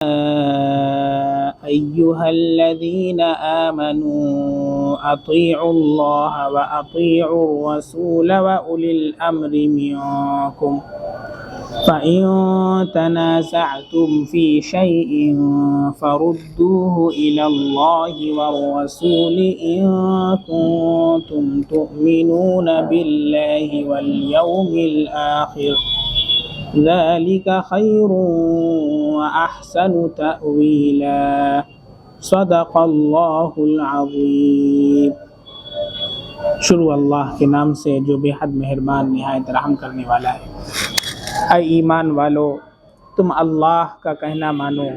أيها الذين آمنوا أطيعوا الله وأطيعوا الرسول وأولي الأمر منكم فإن تنازعتم في شيء فردوه إلى الله والرسول إن كنتم تؤمنون بالله واليوم الآخر ذلك خير وأحسن تأويلا صدق اللہ العظیم۔ شروع اللہ کے نام سے جو بے حد مہربان نہایت رحم کرنے والا ہے۔ اے ایمان والو، تم اللہ کا کہنا مانو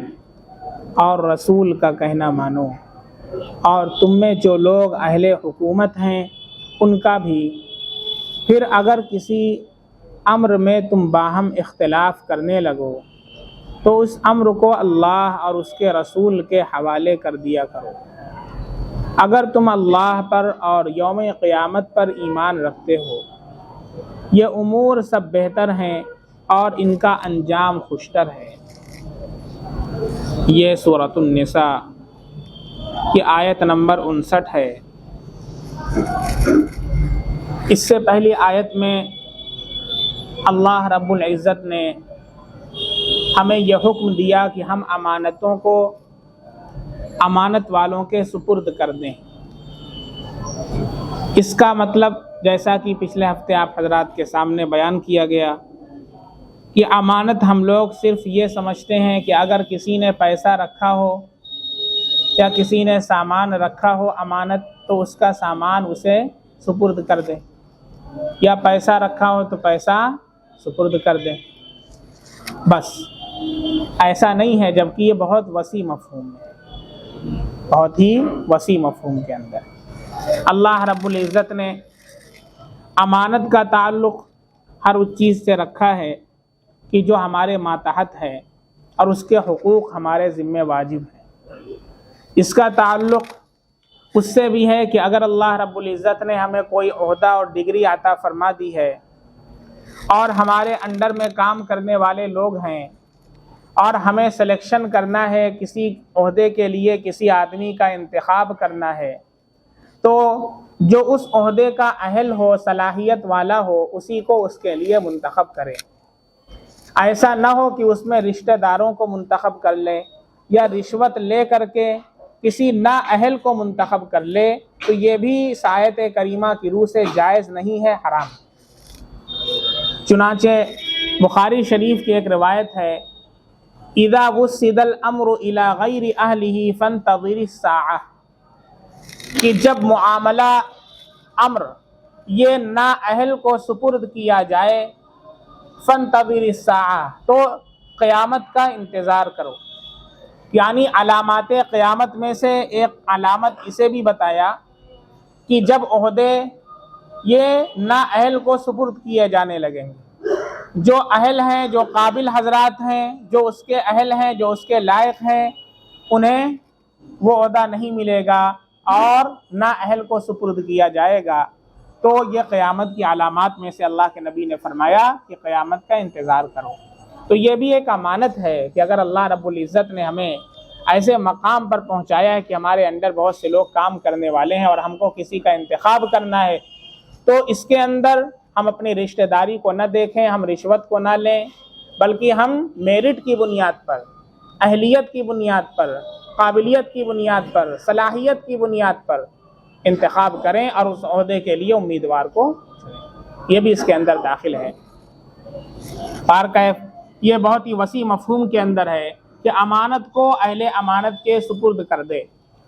اور رسول کا کہنا مانو، اور تم میں جو لوگ اہل حکومت ہیں ان کا بھی۔ پھر اگر کسی امر میں تم باہم اختلاف کرنے لگو تو اس امر کو اللہ اور اس کے رسول کے حوالے کر دیا کرو۔ اگر تم اللہ پر اور یوم قیامت پر ایمان رکھتے ہو، یہ امور سب بہتر ہیں اور ان کا انجام خوشتر ہے۔ یہ سورۃ النساء کی آیت نمبر 59 ہے۔ اس سے پہلی آیت میں اللہ رب العزت نے ہمیں یہ حکم دیا کہ ہم امانتوں کو امانت والوں کے سپرد کر دیں۔ اس کا مطلب جیسا کہ پچھلے ہفتے آپ حضرات کے سامنے بیان کیا گیا کہ امانت ہم لوگ صرف یہ سمجھتے ہیں کہ اگر کسی نے پیسہ رکھا ہو یا کسی نے سامان رکھا ہو امانت تو اس کا سامان اسے سپرد کر دیں، یا پیسہ رکھا ہو تو پیسہ سپرد کر دیں، بس ایسا نہیں ہے، جبکہ یہ بہت وسیع مفہوم ہے، بہت ہی وسیع مفہوم کے اندر اللہ رب العزت نے امانت کا تعلق ہر اس چیز سے رکھا ہے کہ جو ہمارے ماتحت ہے اور اس کے حقوق ہمارے ذمہ واجب ہیں۔ اس کا تعلق اس سے بھی ہے کہ اگر اللہ رب العزت نے ہمیں کوئی عہدہ اور ڈگری عطا فرما دی ہے اور ہمارے انڈر میں کام کرنے والے لوگ ہیں اور ہمیں سلیکشن کرنا ہے، کسی عہدے کے لیے کسی آدمی کا انتخاب کرنا ہے، تو جو اس عہدے کا اہل ہو، صلاحیت والا ہو، اسی کو اس کے لیے منتخب کرے۔ ایسا نہ ہو کہ اس میں رشتہ داروں کو منتخب کر لے یا رشوت لے کر کے کسی نااہل کو منتخب کر لے، تو یہ بھی اس آیت کریمہ کی روح سے جائز نہیں ہے، حرام۔ چنانچہ بخاری شریف کی ایک روایت ہے، اذا وسد الامر الى غیر اہلہ فانتظر الساعہ، کہ جب معاملہ امر یہ نااہل کو سپرد کیا جائے، فانتظر الساعہ، تو قیامت کا انتظار کرو۔ یعنی علامات قیامت میں سے ایک علامت اسے بھی بتایا کہ جب عہدے یہ نااہل کو سپرد کیے جانے لگیں گے، جو اہل ہیں، جو قابل حضرات ہیں، جو اس کے اہل ہیں، جو اس کے لائق ہیں، انہیں وہ عہدہ نہیں ملے گا اور نااہل کو سپرد کیا جائے گا۔ تو یہ قیامت کی علامات میں سے اللہ کے نبی نے فرمایا کہ قیامت کا انتظار کرو۔ تو یہ بھی ایک امانت ہے کہ اگر اللہ رب العزت نے ہمیں ایسے مقام پر پہنچایا ہے کہ ہمارے اندر بہت سے لوگ کام کرنے والے ہیں اور ہم کو کسی کا انتخاب کرنا ہے، تو اس کے اندر ہم اپنی رشتہ داری کو نہ دیکھیں، ہم رشوت کو نہ لیں، بلکہ ہم میرٹ کی بنیاد پر، اہلیت کی بنیاد پر، قابلیت کی بنیاد پر، صلاحیت کی بنیاد پر انتخاب کریں اور اس عہدے کے لیے امیدوار کو چنیں۔ یہ بھی اس کے اندر داخل ہے۔ یہ بہت ہی وسیع مفہوم کے اندر ہے کہ امانت کو اہل امانت کے سپرد کر دے۔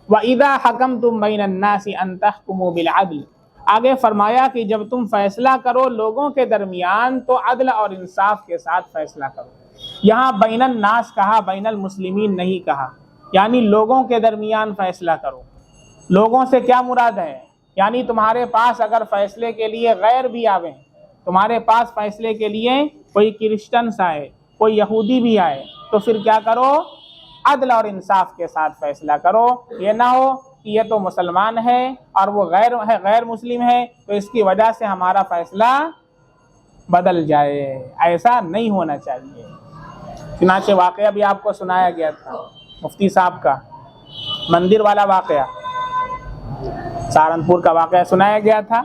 وَإِذَا حَكَمْتُمْ بَيْنَ النَّاسِ أَن تَحْكُمُوا بِالْعَدْلِ، آگے فرمایا کہ جب تم فیصلہ کرو لوگوں کے درمیان تو عدل اور انصاف کے ساتھ فیصلہ کرو۔ یہاں بین الناس کہا، بین المسلمین نہیں کہا، یعنی لوگوں کے درمیان فیصلہ کرو۔ لوگوں سے کیا مراد ہے؟ یعنی تمہارے پاس اگر فیصلے کے لیے غیر بھی آویں، تمہارے پاس فیصلے کے لیے کوئی کرسچنس آئے، کوئی یہودی بھی آئے، تو پھر کیا کرو؟ عدل اور انصاف کے ساتھ فیصلہ کرو۔ یہ نہ ہو کہ یہ تو مسلمان ہے اور وہ غیر مسلم ہے تو اس کی وجہ سے ہمارا فیصلہ بدل جائے، ایسا نہیں ہونا چاہیے۔ چنانچہ واقعہ بھی آپ کو سنایا گیا تھا مفتی صاحب کا، مندر والا واقعہ، سہارنپور کا واقعہ سنایا گیا تھا،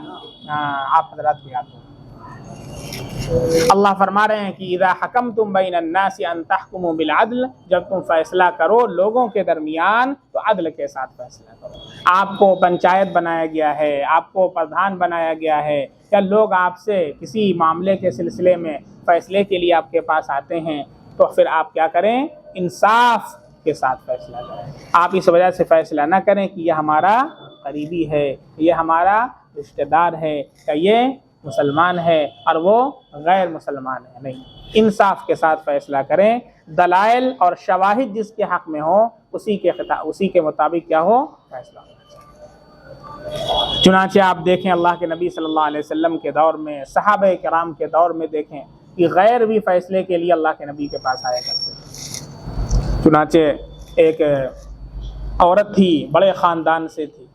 آپ حضرات کو یاد ہو۔ اللہ فرما رہے ہیں کہ اذا حکمتم بین الناس ان تحکموا بالعدل، جب تم فیصلہ کرو لوگوں کے درمیان تو عدل کے ساتھ فیصلہ کرو۔ آپ کو پنچایت بنایا گیا ہے، آپ کو پردھان بنایا گیا ہے، یا لوگ آپ سے کسی معاملے کے سلسلے میں فیصلے کے لیے آپ کے پاس آتے ہیں، تو پھر آپ کیا کریں؟ انصاف کے ساتھ فیصلہ کریں۔ آپ اس وجہ سے فیصلہ نہ کریں کہ یہ ہمارا قریبی ہے، یہ ہمارا رشتہ دار ہے، یا یہ مسلمان ہے اور وہ غیر مسلمان ہے، نہیں، انصاف کے ساتھ فیصلہ کریں۔ دلائل اور شواہد جس کے حق میں ہو اسی کے مطابق کیا ہو؟ فیصلہ ہو۔ چنانچہ آپ دیکھیں اللہ کے نبی صلی اللہ علیہ وسلم کے دور میں، صحابہ کرام کے دور میں دیکھیں کہ غیر بھی فیصلے کے لیے اللہ کے نبی کے پاس آیا کرتے تھے۔ چنانچہ ایک عورت تھی، بڑے خاندان سے تھی،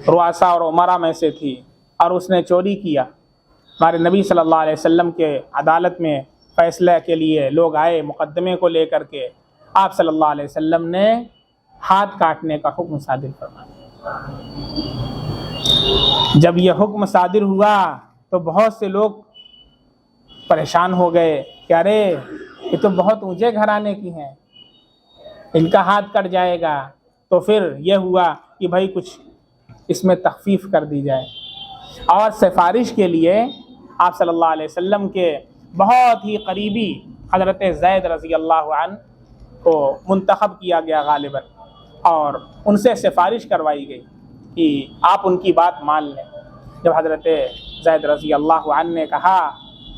رؤساء اور امراء میں سے تھی، اور اس نے چوری کیا۔ ہمارے نبی صلی اللہ علیہ وسلم کے عدالت میں فیصلہ کے لیے لوگ آئے مقدمے کو لے کر کے، آپ صلی اللہ علیہ وسلم نے ہاتھ کاٹنے کا حکم صادر فرمایا۔ جب یہ حکم صادر ہوا تو بہت سے لوگ پریشان ہو گئے کہ ارے یہ تو بہت اونچے گھرانے کی ہیں، ان کا ہاتھ کٹ جائے گا۔ تو پھر یہ ہوا کہ بھائی کچھ اس میں تخفیف کر دی جائے، اور سفارش کے لیے آپ صلی اللہ علیہ وسلم کے بہت ہی قریبی حضرت زید رضی اللہ عنہ کو منتخب کیا گیا غالباً، اور ان سے سفارش کروائی گئی کہ آپ ان کی بات مان لیں۔ جب حضرت زید رضی اللہ عنہ نے کہا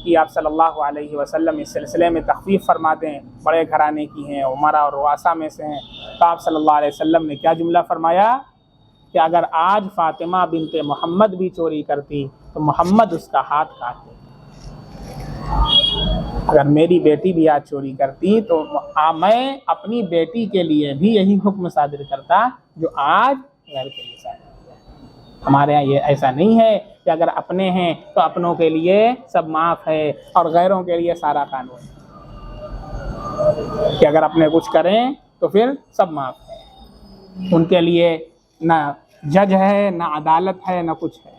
کہ آپ صلی اللہ علیہ وسلم اس سلسلے میں تخفیف فرما دیں، بڑے گھرانے کی ہیں، امراء اور رؤساء میں سے ہیں، تو آپ صلی اللہ علیہ وسلم نے کیا جملہ فرمایا کہ اگر آج فاطمہ بنت محمد بھی چوری کرتی تو محمد اس کا ہاتھ کاٹ دیتا۔ اگر میری بیٹی بھی آج چوری کرتی تو میں اپنی بیٹی کے لیے بھی یہی حکم صادر کرتا جو آج غیر کے لیے صادر کیا۔ ہمارے یہاں یہ ایسا نہیں ہے کہ اگر اپنے ہیں تو اپنوں کے لیے سب معاف ہے اور غیروں کے لیے سارا قانون ہے، کہ اگر اپنے کچھ کریں تو پھر سب معاف ہے، ان کے لیے نہ جج ہے، نہ عدالت ہے، نہ کچھ ہے،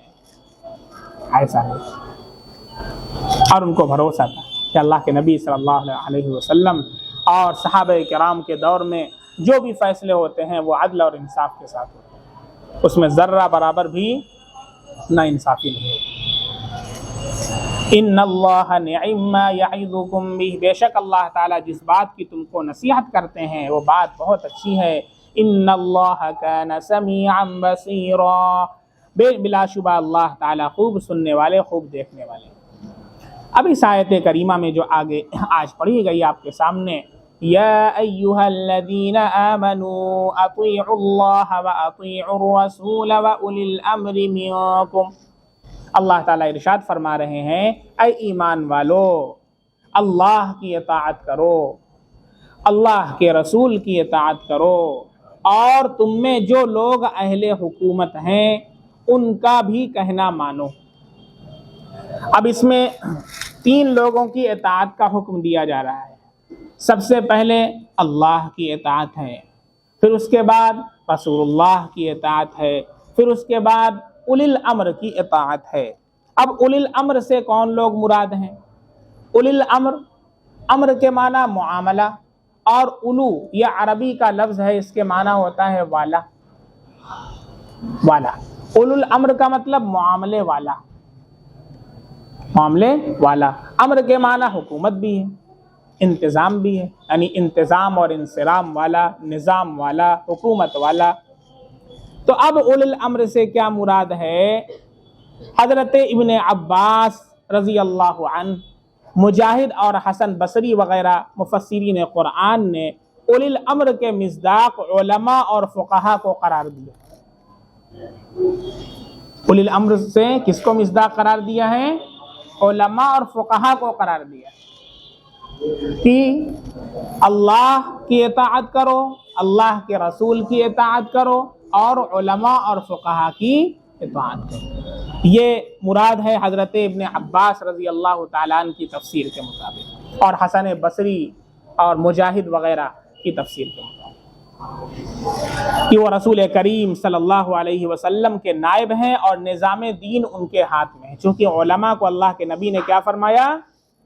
ایسا ہے۔ اور ان کو بھروسہ تھا کہ اللہ کے نبی صلی اللہ علیہ وسلم اور صحابہ کرام کے دور میں جو بھی فیصلے ہوتے ہیں وہ عدل اور انصاف کے ساتھ ہوتے ہیں، اس میں ذرہ برابر بھی نا انصافی نہیں ہوتی۔ ان اللہ نعم ما یعظکم بہ، بے شک اللہ تعالیٰ جس بات کی تم کو نصیحت کرتے ہیں وہ بات بہت اچھی ہے۔ ان اللہ کان سمیعا بصیرا، بلا شبہ اللہ تعالیٰ خوب سننے والے، خوب دیکھنے والے۔ اب اس آیت کریمہ میں جو آگے آج پڑھی گئی آپ کے سامنے، یا ایہا الذین آمنوا اطیعوا اللہ واطیعوا الرسول واولی الامر منکم، اللہ تعالیٰ ارشاد فرما رہے ہیں اے ایمان والو، اللہ کی اطاعت کرو، اللہ کے رسول کی اطاعت کرو، اور تم میں جو لوگ اہل حکومت ہیں ان کا بھی کہنا مانو۔ اب اس میں 3 لوگوں کی اطاعت کا حکم دیا جا رہا ہے۔ سب سے پہلے اللہ کی اطاعت ہے، پھر اس کے بعد رسول اللہ کی اطاعت ہے، پھر اس کے بعد اولی الامر کی اطاعت ہے۔ اب اولی الامر سے کون لوگ مراد ہیں؟ اولی الامر، امر کے معنی معاملہ، اور اولو یہ عربی کا لفظ ہے، اس کے معنی ہوتا ہے والا، والا۔ اولو الامر کا مطلب معاملے والا، معاملے والا۔ امر کے معنی حکومت بھی ہے، انتظام بھی ہے، یعنی انتظام اور انصرام والا، نظام والا، حکومت والا۔ تو اب اولی الامر سے کیا مراد ہے؟ حضرت ابن عباس رضی اللہ عنہ، مجاہد اور حسن بصری وغیرہ مفسرین قرآن نے اولی الامر کے مصداق علماء اور فقہا کو قرار دیا۔ اولی الامر سے کس کو مصداق قرار دیا ہے؟ علماء اور فقہا کو قرار دیا کہ اللہ کی اطاعت کرو، اللہ کے رسول کی اطاعت کرو، اور علماء اور فقہا کی اطاعت کرو۔ یہ مراد ہے حضرت ابن عباس رضی اللہ تعالیٰ عنہ کی تفسیر کے مطابق، اور حسن بصری اور مجاہد وغیرہ کی تفسیر کے مطابق کہ وہ رسول کریم صلی اللہ علیہ وسلم کے نائب ہیں اور نظام دین ان کے ہاتھ میں ہے، چونکہ علماء کو اللہ کے نبی نے کیا فرمایا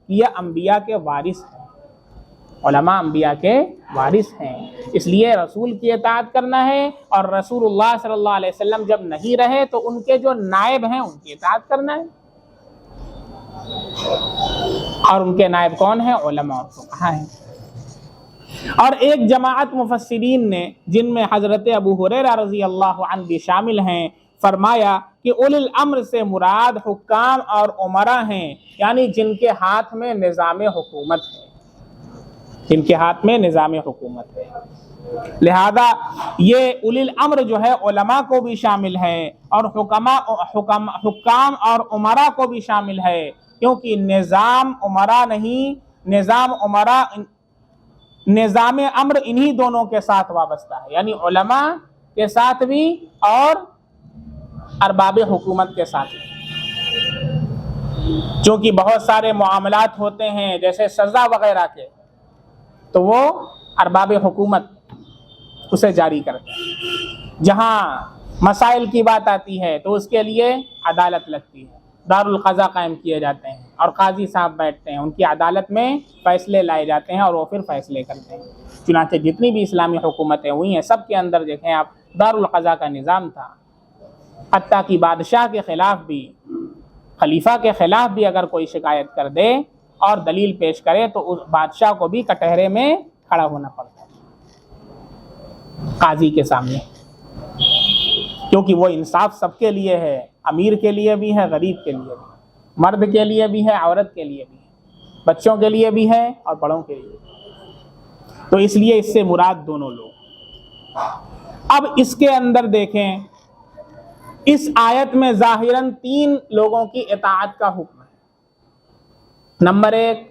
کہ یہ انبیاء کے وارث ہیں، علماء انبیاء کے وارث ہیں، اس لیے رسول کی اطاعت کرنا ہے، اور رسول اللہ صلی اللہ علیہ وسلم جب نہیں رہے تو ان کے جو نائب ہیں ان کی اطاعت کرنا ہے، اور ان کے نائب کون ہیں؟ علماء اور فقہاء ہیں۔ اور ایک جماعت مفسرین نے، جن میں حضرت ابو ہریرہ رضی اللہ عنہ بھی شامل ہیں، فرمایا کہ اولی الامر سے مراد حکام اور امراء ہیں، یعنی جن کے ہاتھ میں نظام حکومت ہے، جن کے ہاتھ میں نظام حکومت ہے۔ لہذا یہ اولی الامر جو ہے علماء کو بھی شامل ہے اور حکام اور امراء کو بھی شامل ہے، کیونکہ نظام امراء نہیں، نظام امر انہی دونوں کے ساتھ وابستہ ہے، یعنی علماء کے ساتھ بھی اور ارباب حکومت کے ساتھ بھی، چونکہ بہت سارے معاملات ہوتے ہیں جیسے سزا وغیرہ کے، تو وہ ارباب حکومت اسے جاری کرتے ہیں۔ جہاں مسائل کی بات آتی ہے تو اس کے لیے عدالت لگتی ہے، دارالقضا قائم کیے جاتے ہیں اور قاضی صاحب بیٹھتے ہیں، ان کی عدالت میں فیصلے لائے جاتے ہیں اور وہ پھر فیصلے کرتے ہیں۔ چنانچہ جتنی بھی اسلامی حکومتیں ہوئی ہیں سب کے اندر دیکھیں آپ دارالقضا کا نظام تھا، حتیٰ کہ بادشاہ کے خلاف بھی، خلیفہ کے خلاف بھی اگر کوئی شکایت کر دے اور دلیل پیش کرے تو اس بادشاہ کو بھی کٹہرے میں کھڑا ہونا پڑتا ہے قاضی کے سامنے، کیونکہ وہ انصاف سب کے لیے ہے، امیر کے لیے بھی ہے، غریب کے لیے بھی، مرد کے لیے بھی ہے، عورت کے لیے بھی ہے، بچوں کے لیے بھی ہے اور بڑوں کے لیے بھی۔ تو اس لیے اس سے مراد دونوں لوگ۔ اب اس کے اندر دیکھیں، اس آیت میں ظاہراً 3 لوگوں کی اطاعت کا حکم ہے۔ نمبر 1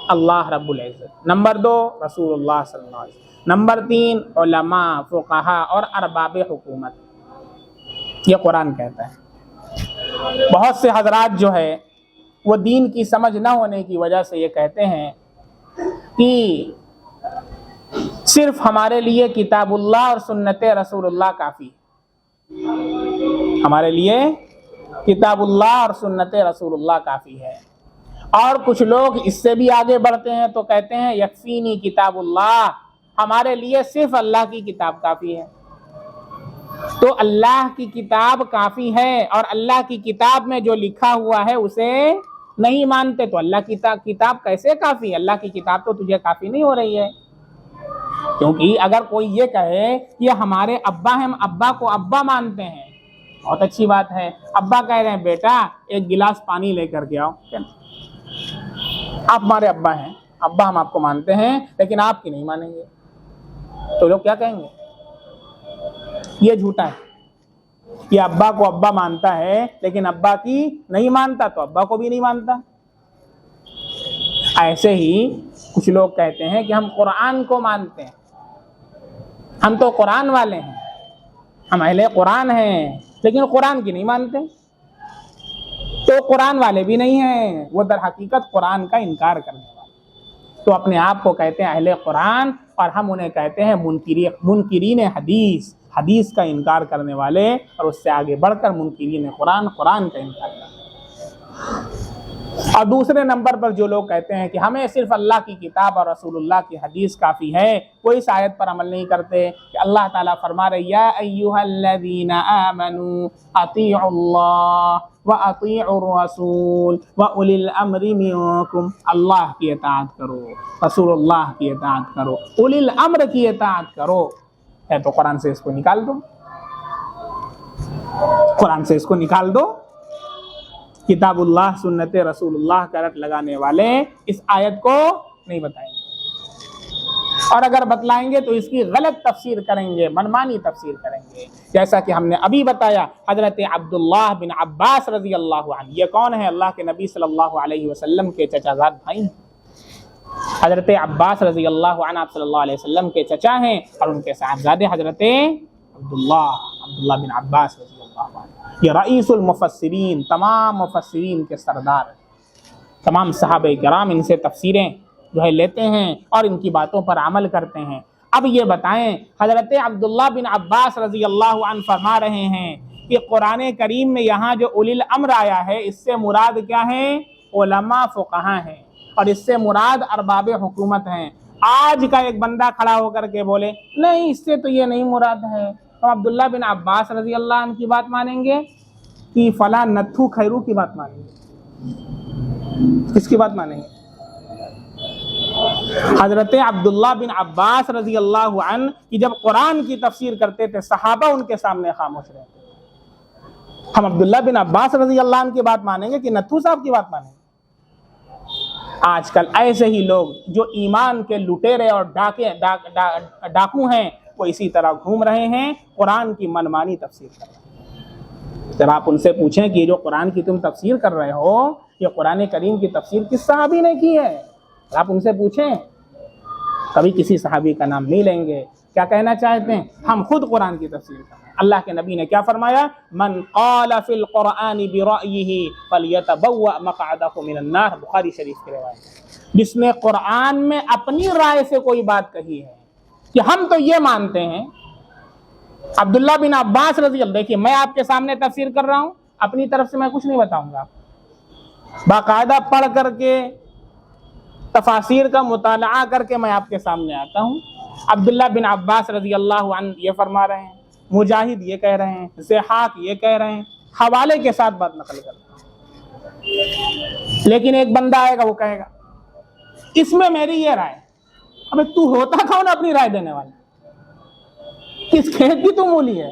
اللہ رب العزت، نمبر 2 رسول اللہ صلی اللہ علیہ وسلم، نمبر 3 علماء، فقہاء اور ارباب حکومت، یہ قرآن کہتا ہے۔ بہت سے حضرات جو ہے وہ دین کی سمجھ نہ ہونے کی وجہ سے یہ کہتے ہیں کہ صرف ہمارے لیے کتاب اللہ اور سنت رسول اللہ کافی ہے، ہمارے لیے کتاب اللہ اور سنت رسول اللہ کافی ہے۔ اور کچھ لوگ اس سے بھی آگے بڑھتے ہیں تو کہتے ہیں یکفینی کتاب اللہ، ہمارے لیے صرف اللہ کی کتاب کافی ہے۔ تو اللہ کی کتاب کافی ہے اور اللہ کی کتاب میں جو لکھا ہوا ہے اسے نہیں مانتے تو اللہ کی کتاب کیسے کافی ہے؟ اللہ کی کتاب تو تجھے کافی نہیں ہو رہی ہے، کیونکہ اگر کوئی یہ کہے کہ ہمارے ابا ہیں، ہم ابا کو ابا مانتے ہیں، بہت اچھی بات ہے، ابا کہہ رہے ہیں بیٹا ایک گلاس پانی لے کر کے آؤ، آپ ہمارے ابا ہیں، ابا ہم آپ کو مانتے ہیں لیکن آپ کی نہیں مانیں گے، تو لوگ کیا کہیں گے؟ یہ جھوٹا ہے، یہ ابا کو ابا مانتا ہے لیکن ابا کی نہیں مانتا تو ابا کو بھی نہیں مانتا۔ ایسے ہی کچھ لوگ کہتے ہیں کہ ہم قرآن کو مانتے ہیں، ہم تو قرآن والے ہیں، ہم اہل قرآن ہیں لیکن قرآن کی نہیں مانتے، تو قرآن والے بھی نہیں ہیں، وہ در حقیقت قرآن کا انکار کرنے والے، تو اپنے آپ کو کہتے ہیں اہل قرآن اور ہم انہیں کہتے ہیں منکرین حدیث، حدیث کا انکار کرنے والے، اور اس سے آگے بڑھ کر منکرین قرآن، قرآن کا انکار کرنے والے۔ اور دوسرے نمبر پر جو لوگ کہتے ہیں کہ ہمیں صرف اللہ کی کتاب اور رسول اللہ کی حدیث کافی ہے، وہ اس آیت پر عمل نہیں کرتے کہ اللہ تعالیٰ فرما رہے یا ایھا الذین آمنوا اطیعوا اللہ واطیعوا الرسول واولی الامر منکم، اللہ کی اطاعت کرو، رسول اللہ کی اطاعت کرو، اولی الامر کی اطاعت کرو۔ ہے تو قرآن سے اس کو نکال دو، قرآن سے اس کو نکال دو۔ کتاب اللہ سنت رسول اللہ کا رٹ لگانے والے اس آیت کو نہیں بتائیں گے، اور اگر بتلائیں گے تو اس کی غلط تفسیر کریں گے، منمانی تفسیر کریں گے، جیسا کہ ہم نے ابھی بتایا حضرت عبداللہ بن عباس رضی اللہ عنہ، یہ کون ہے؟ اللہ کے نبی صلی اللہ علیہ وسلم کے چچا زاد بھائی ہیں۔ حضرت عباس رضی اللہ عنہ آپ صلی اللہ علیہ وسلم کے چچا ہیں اور ان کے صاحبزادے حضرت عبداللہ بن عباس رضی اللہ عنہ، یہ رئیس المفسرین، تمام مفسرین کے سردار، تمام صحابہ کرام ان سے تفسیریں جو ہے لیتے ہیں اور ان کی باتوں پر عمل کرتے ہیں۔ اب یہ بتائیں، حضرت عبداللہ بن عباس رضی اللہ عنہ فرما رہے ہیں کہ قرآن کریم میں یہاں جو اولی الامر آیا ہے اس سے مراد کیا ہے؟ علماء فقہاء ہیں، اور اس سے مراد ارباب حکومت ہیں۔ آج کا ایک بندہ کھڑا ہو کر کے بولے نہیں اس سے تو یہ نہیں مراد ہے، تو عبداللہ بن عباس رضی اللہ عنہ کی بات مانیں گے کہ فلاں نتھو خیرو کی بات مانیں گے؟ کس کی بات مانیں گے؟ حضرت عبداللہ بن عباس رضی اللہ عنہ کی جب قرآن کی تفسیر کرتے تھے صحابہ ان کے سامنے خاموش رہتے تھے۔ ہم عبداللہ بن عباس رضی اللہ عنہ کی بات مانیں گے کہ نتھو صاحب کی بات مانیں گے؟ آج کل ایسے ہی لوگ جو ایمان کے لٹیرے اور ڈاکو ہیں وہ اسی طرح گھوم رہے ہیں، قرآن کی منمانی تفسیر کر رہے ہیں۔ جب آپ ان سے پوچھیں کہ یہ جو قرآن کی تم تفسیر کر رہے ہو یہ قرآن کریم کی تفسیر کس صحابی نے کی ہے؟ آپ ان سے پوچھیں، کبھی کسی صحابی کا نام نہیں لیں گے۔ کیا کہنا چاہتے ہیں؟ ہم خود قرآن کی تفسیر کر رہے ہیں۔ اللہ کے نبی نے کیا فرمایا؟ من قال فی القرآن برأیہ فلیتبوأ مقعدہ من النار، بخاری شریف کی روایت۔ جس نے قرآن میں اپنی رائے سے کوئی بات کہی ہے کہ ہم تو یہ مانتے ہیں، عبداللہ بن عباس رضی اللہ، دیکھیے میں آپ کے سامنے تفسیر کر رہا ہوں، اپنی طرف سے میں کچھ نہیں بتاؤں گا، باقاعدہ پڑھ کر کے تفاسیر کا مطالعہ کر کے میں آپ کے سامنے آتا ہوں۔ عبداللہ بن عباس رضی اللہ عنہ یہ فرما رہے ہیں، مجاہد یہ کہہ رہے ہیں، ضحاک یہ کہہ رہے ہیں، حوالے کے ساتھ بات نقل کرتے ہیں۔ لیکن ایک بندہ آئے گا وہ کہے گا اس میں میری یہ رائے، ابے تو ہوتا کون اپنی رائے دینے والا؟ کس کھیت کی تو مولی ہے؟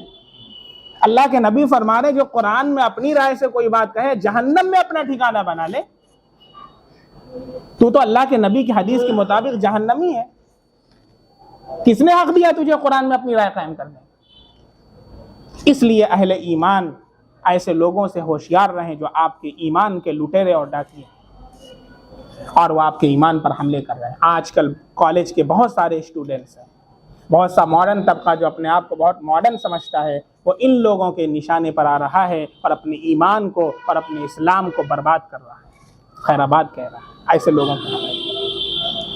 اللہ کے نبی فرما رہے جو قرآن میں اپنی رائے سے کوئی بات کہے جہنم میں اپنا ٹھکانہ بنا لے۔ تو اللہ کے نبی کی حدیث کے مطابق جہنمی ہے، کس نے حق دیا تجھے قرآن میں اپنی رائے قائم کرنے؟ اس لیے اہل ایمان ایسے لوگوں سے ہوشیار رہیں جو آپ کے ایمان کے لٹیرے اور ڈاکیے ہیں اور وہ آپ کے ایمان پر حملے کر رہے ہیں۔ آج کل کالج کے بہت سارے اسٹوڈنٹس ہیں، بہت سا ماڈرن طبقہ جو اپنے آپ کو بہت ماڈرن سمجھتا ہے وہ ان لوگوں کے نشانے پر آ رہا ہے اور اپنے ایمان کو اور اپنے اسلام کو برباد کر رہا ہے، خیر آباد کہہ رہا ہے۔ ایسے لوگوں کو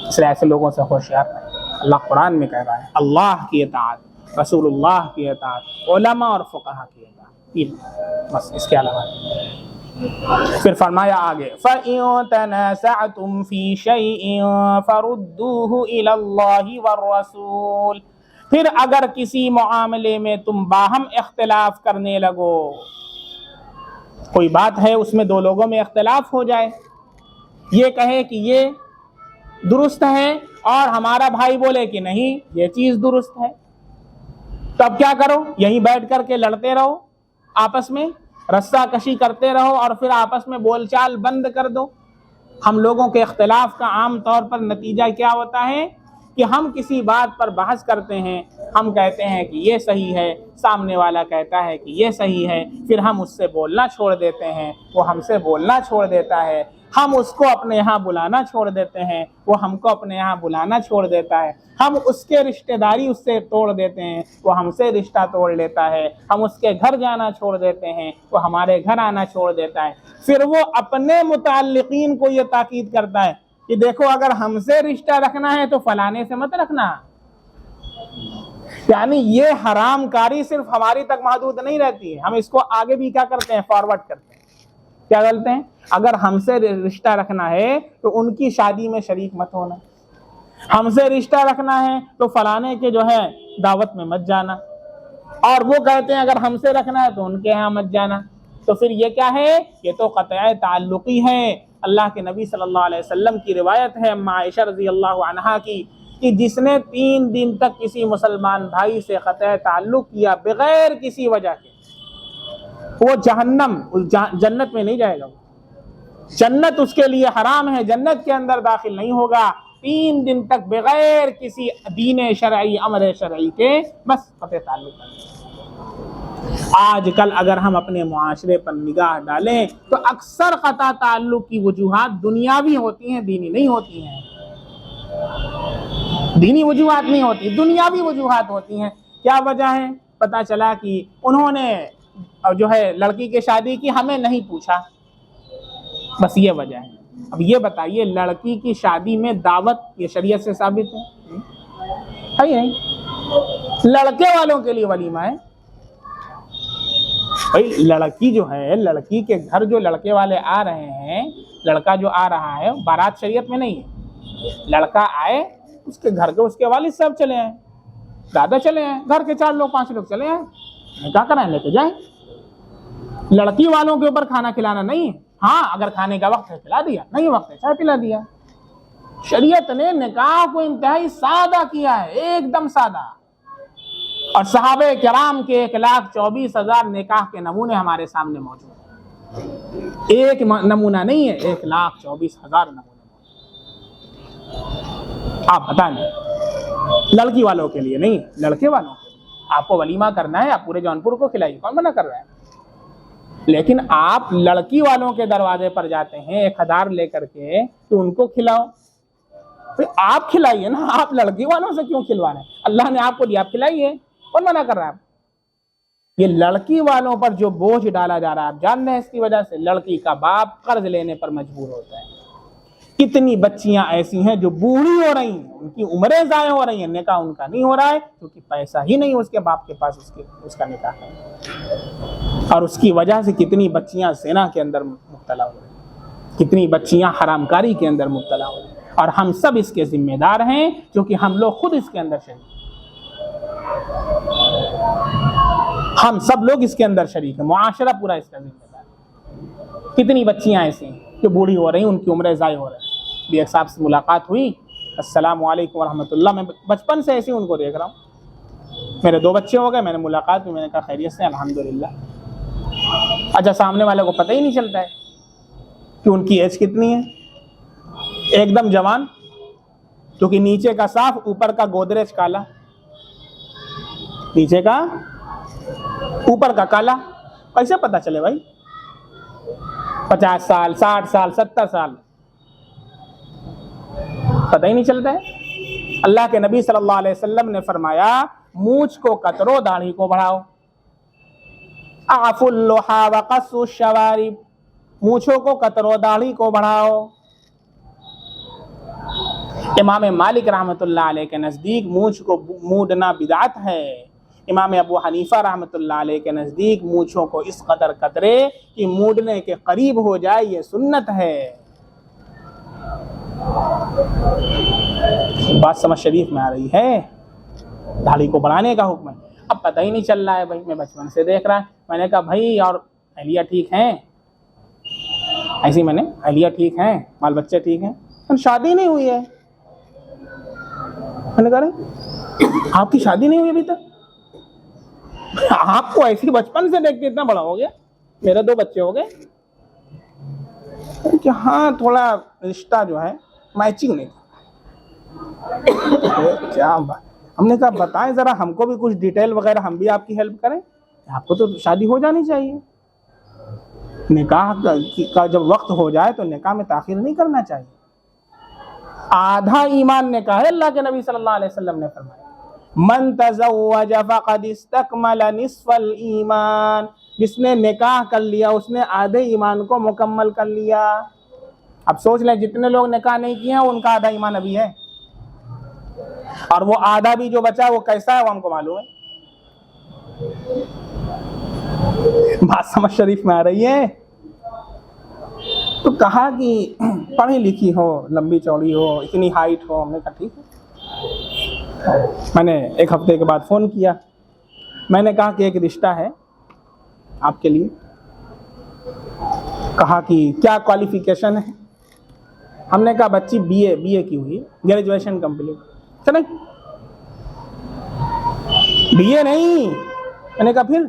اس لیے ایسے لوگوں سے ہوشیار رہیں۔ اللہ قرآن میں کہہ رہا ہے اللہ کی اطاعت، رسول اللہ کی اطاعت، علماء اور فقہا کی اطاعت، بس اس کے علاوہ۔ پھر فرمایا آگے فَإِن تَنَازَعْتُمْ فِي شَيْءٍ فَرُدُّوهُ إِلَى اللَّهِ وَالرَّسُولِ، پھر اگر کسی معاملے میں تم باہم اختلاف کرنے لگو، کوئی بات ہے اس میں دو لوگوں میں اختلاف ہو جائے، یہ کہے کہ یہ درست ہے اور ہمارا بھائی بولے کہ نہیں یہ چیز درست ہے، تو اب کیا کرو؟ یہیں بیٹھ کر کے لڑتے رہو، آپس میں رسہ کشی کرتے رہو اور پھر آپس میں بول چال بند کر دو۔ ہم لوگوں کے اختلاف کا عام طور پر نتیجہ کیا ہوتا ہے کہ ہم کسی بات پر بحث کرتے ہیں، ہم کہتے ہیں کہ یہ صحیح ہے، سامنے والا کہتا ہے کہ یہ صحیح ہے، پھر ہم اس سے بولنا چھوڑ دیتے ہیں، وہ ہم سے بولنا چھوڑ دیتا ہے، ہم اس کو اپنے یہاں بلانا چھوڑ دیتے ہیں، وہ ہم کو اپنے یہاں بلانا چھوڑ دیتا ہے، ہم اس کے رشتہ داری اس سے توڑ دیتے ہیں، وہ ہم سے رشتہ توڑ لیتا ہے، ہم اس کے گھر جانا چھوڑ دیتے ہیں، وہ ہمارے گھر آنا چھوڑ دیتا ہے۔ پھر وہ اپنے متعلقین کو یہ تاکید کرتا ہے کہ دیکھو اگر ہم سے رشتہ رکھنا ہے تو فلانے سے مت رکھنا۔ یعنی یہ حرام کاری صرف ہماری تک محدود نہیں رہتی ہے، ہم اس کو آگے بھی کیا کرتے ہیں؟ فارورڈ کرتے ہیں۔ کیا کرتے ہیں؟ اگر ہم سے رشتہ رکھنا ہے تو ان کی شادی میں شریک مت ہونا، ہم سے رشتہ رکھنا ہے تو فلانے کے جو ہے دعوت میں مت جانا، اور وہ کہتے ہیں اگر ہم سے رکھنا ہے تو ان کے ہاں مت جانا۔ تو پھر یہ کیا ہے؟ یہ تو قطع تعلقی ہے۔ اللہ کے نبی صلی اللہ علیہ وسلم کی روایت ہے عائشہ رضی اللہ عنہا کی کہ جس نے 3 دن تک کسی مسلمان بھائی سے قطع تعلق کیا بغیر کسی وجہ کے، وہ جنت میں نہیں جائے گا، جنت اس کے لیے حرام ہے، جنت کے اندر داخل نہیں ہوگا 3 دن تک بغیر کسی دین شرعی امر شرعی کے، بس قطع تعلق کریں۔ آج کل اگر ہم اپنے معاشرے پر نگاہ ڈالیں تو اکثر قطع تعلق کی وجوہات دنیاوی ہوتی ہیں، دینی نہیں ہوتی ہیں، دینی وجوہات نہیں ہوتی، دنیاوی وجوہات ہوتی ہیں۔ کیا وجہ ہے؟ پتہ چلا کہ انہوں نے جو ہے لڑکی کی شادی کی، ہمیں نہیں پوچھا، بس یہ وجہ ہے۔ اب یہ بتائیے لڑکی کی شادی میں دعوت یہ شریعت سے ثابت ہے ہی نہیں. لڑکے والوں کے لیے ولیمہ ہے. بھائی لڑکی جو ہے، لڑکی کے گھر جو لڑکے والے آ رہے ہیں، لڑکا جو آ رہا ہے بارات شریعت میں نہیں ہے. لڑکا آئے، اس کے گھر کے اس کے والد صاحب چلے آئے، دادا چلے آئے، گھر کے 4 لوگ 5 لوگ چلے آئے، نکاح کرائیں لے کے جائیں. لڑکی والوں کے اوپر کھانا کھلانا نہیں ہے. ہاں اگر کھانے کا وقت ہے کھلا دیا، نہیں وقت ہے چائے پلا دیا. شریعت نے نکاح کو انتہائی سادہ کیا ہے، ایک دم سادہ. اور صحابہ کرام کے 1,24,000 نکاح کے نمونے ہمارے سامنے موجود ہیں. ایک نمونہ نہیں ہے، 1,24,000 نمونے موجود. آپ بتائیں لڑکی والوں کے لیے نہیں، لڑکے والوں کے لیے. آپ کو ولیمہ کرنا ہے، آپ پورے جونپور کو کھلائیے، کون منع کر رہا ہے؟ لیکن آپ لڑکی والوں کے دروازے پر جاتے ہیں 1,000 لے کر کے تو ان کو کھلاؤ. پھر آپ کھلائیے نا، آپ لڑکی والوں سے کیوں کھلوا رہے ہیں؟ اللہ نے آپ کو دیا، آپ کھلائیے، کون منع کر رہا ہے؟ یہ لڑکی والوں پر جو بوجھ ڈالا جا رہا ہے آپ جان رہے ہیں، اس کی وجہ سے لڑکی کا باپ قرض لینے پر مجبور ہوتا ہے. کتنی بچیاں ایسی ہیں جو بوڑھی ہو رہی ہیں، ان کی عمریں ضائع ہو رہی ہیں، نکاح ان کا نہیں ہو رہا ہے کیونکہ پیسہ ہی نہیں اس کے باپ کے پاس اس کا نکاح ہے. اور اس کی وجہ سے کتنی بچیاں زنا کے اندر مبتلا ہو رہی ہیں، کتنی بچیاں حرام کاری کے اندر مبتلا ہو رہی ہیں. اور ہم سب اس کے ذمہ دار ہیں کیونکہ ہم لوگ خود اس کے اندر شریک ہیں. ہم سب لوگ اس کے اندر شریک ہیں، معاشرہ پورا اس کا ذمہ دار ہے. کتنی بچیاں ایسی ہیں جو بوڑھی ہو رہی ہیں، ان کی عمریں ضائع ہو رہی ہیں. بھی ایک صاحب سے ملاقات ہوئی، السلام علیکم ورحمۃ اللہ. میں بچپن سے ایسے ان کو دیکھ رہا ہوں، میرے 2 بچے ہو گئے، میں نے ملاقات کی، میں نے کہا خیریت سے؟ الحمدللہ. اچھا سامنے والے کو پتہ ہی نہیں چلتا ہے کہ ان کی ایج کتنی ہے. ایک دم جوان، کیونکہ نیچے کا صاف، اوپر کا گودریج کالا. نیچے کا اوپر کا کالا، کیسے پتہ چلے بھائی؟ 50 سال 60 سال 70 سال پتہ ہی نہیں چلتا ہے. اللہ کے نبی صلی اللہ علیہ وسلم نے فرمایا مونچھ کو کترو، داڑھی کو بڑھاؤ. اعفوا اللحى وقصوا الشوارب، مونچھوں کو کترو، داڑھی کو بڑھاؤ. امام مالک رحمۃ اللہ علیہ کے نزدیک مونچھ کو موڑنا بدعت ہے. امام ابو حنیفہ رحمۃ اللہ علیہ کے نزدیک مونچھوں کو اس قدر کترے کہ موڑنے کے قریب ہو جائے، یہ سنت ہے. بات سمجھ شریف میں آ رہی ہے؟ داڑھی کو بڑھانے کا حکم ہے. اب پتہ ہی نہیں چل رہا ہے بھائی، میں بچپن سے دیکھ رہا. میں نے کہا بھائی اور اہلیہ ٹھیک ہیں؟ ایسی میں نے اہلیہ ٹھیک ہیں، بال بچے ٹھیک ہیں؟ شادی نہیں ہوئی ہے. میں نے کہا آپ کی شادی نہیں ہوئی ابھی تک؟ آپ کو ایسی بچپن سے دیکھ کے اتنا بڑا ہو گیا، میرے 2 بچے ہو گئے کہ ہاں تھوڑا رشتہ جو ہے میچنگ نہیں. کیا بات. ہم نے کہا بتائیں ذرا ہم کو بھی کچھ ڈیٹیل وغیرہ، ہم بھی آپ کی ہیلپ کریں. آپ کو تو شادی ہو جانی چاہیے. نکاح کا جب وقت ہو جائے تو نکاح میں تاخیر نہیں کرنا چاہیے. آدھا ایمان نکاح ہے. اللہ کے نبی صلی اللہ علیہ وسلم نے فرمایا من تزوج فقد استکمل نصف الایمان، جس نے نکاح کر لیا اس نے آدھے ایمان کو مکمل کر لیا. اب سوچ لیں جتنے لوگ نکاح نہیں کیے ہیں ان کا آدھا ایمان ابھی ہے، اور وہ آدھا بھی جو بچا ہے وہ کیسا ہے وہ ہم کو معلوم ہے. بات سمجھ شریف میں آ رہی ہے؟ تو کہا کہ پڑھی لکھی ہو، لمبی چوڑی ہو، اتنی ہائٹ ہو. ہم نے کہا ٹھیک ہے. میں نے 1 ہفتے کے بعد فون کیا. میں نے کہا کہ ایک رشتہ ہے آپ کے لیے. کہا کہ کیا کوالیفیکیشن ہے؟ ہم نے کہا بچی بی اے کی ہوئی، گریجویشن کمپلیٹ. چلیں بی اے نہیں. میں نے کہا پھر